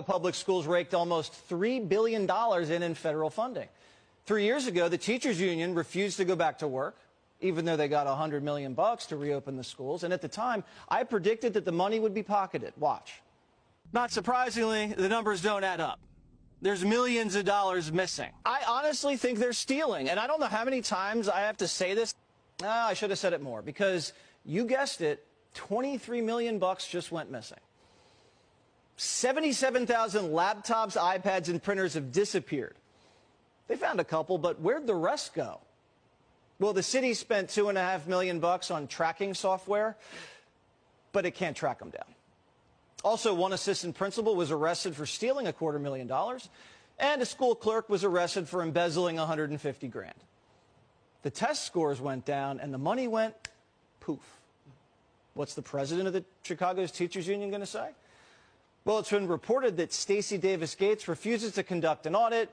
Public schools raked almost $3 billion in federal funding. 3 years ago, the teachers union refused to go back to work, even though they got $100 million to reopen the schools. And at the time, I predicted that the money would be pocketed. Watch. Not surprisingly, the numbers don't add up. There's millions of dollars missing. I honestly think they're stealing. And I don't know how many times I have to say this. I should have said it more, because you guessed it, $23 million just went missing. 77,000 laptops, iPads, and printers have disappeared. They found a couple, but where'd the rest go? Well, the city spent $2.5 million on tracking software, but it can't track them down. Also, one assistant principal was arrested for stealing $250,000, and a school clerk was arrested for embezzling $150,000. The test scores went down, and the money went poof. What's the president of the Chicago's Teachers Union going to say? Well, it's been reported that Stacey Davis Gates refuses to conduct an audit,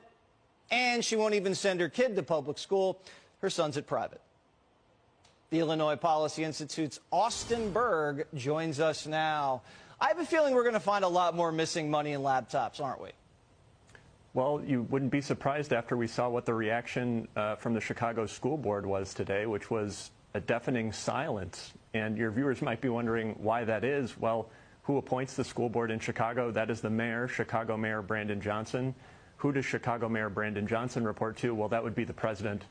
and she won't even send her kid to public school. Her son's at private. The Illinois Policy Institute's Austin Berg joins us now. I have a feeling we're going to find a lot more missing money and laptops, aren't we? Well, you wouldn't be surprised after we saw what the reaction from the Chicago School Board was today, which was a deafening silence. And your viewers might be wondering why that is. Well, who appoints the school board in Chicago? That is the mayor, Chicago Mayor Brandon Johnson. Who does Chicago Mayor Brandon Johnson report to? Well, that would be the president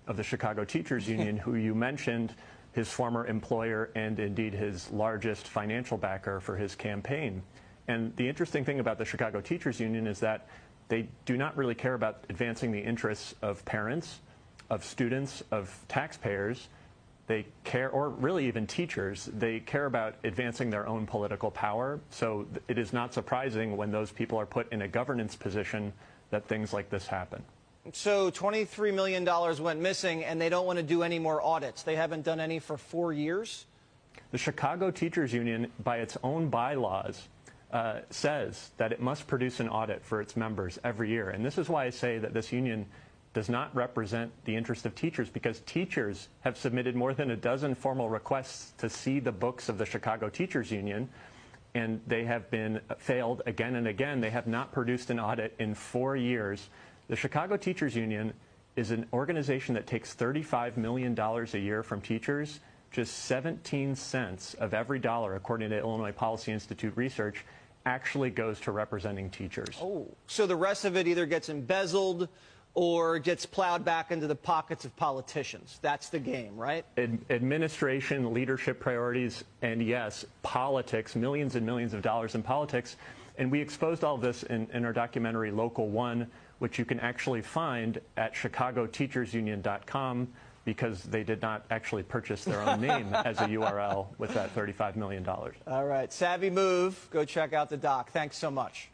of the Chicago Teachers Union, who you mentioned, his former employer and indeed his largest financial backer for his campaign. And the interesting thing about the Chicago Teachers Union is that they do not really care about advancing the interests of parents, of students, of taxpayers. They care, or really even teachers, they care about advancing their own political power. So it is not surprising when those people are put in a governance position that things like this happen. So $23 million went missing, and they don't want to do any more audits. They haven't done any for 4 years? The Chicago Teachers Union, by its own bylaws, says that it must produce an audit for its members every year. And this is why I say that this union does not represent the interest of teachers, because teachers have submitted more than a dozen formal requests to see the books of the Chicago Teachers Union, and they have been failed again and again. They have not produced an audit in 4 years. The Chicago Teachers Union is an organization that takes $35 million a year from teachers. Just 17 cents of every dollar, according to Illinois Policy Institute research, actually goes to representing teachers. Oh, so the rest of it either gets embezzled or gets plowed back into the pockets of politicians. That's the game, right? Administration, leadership priorities, and yes, politics, millions and millions of dollars in politics. And we exposed all of this in our documentary Local One, which you can actually find at chicagoteachersunion.com, because they did not actually purchase their own name as a URL with that $35 million. All right, savvy move. Go check out the doc. Thanks so much.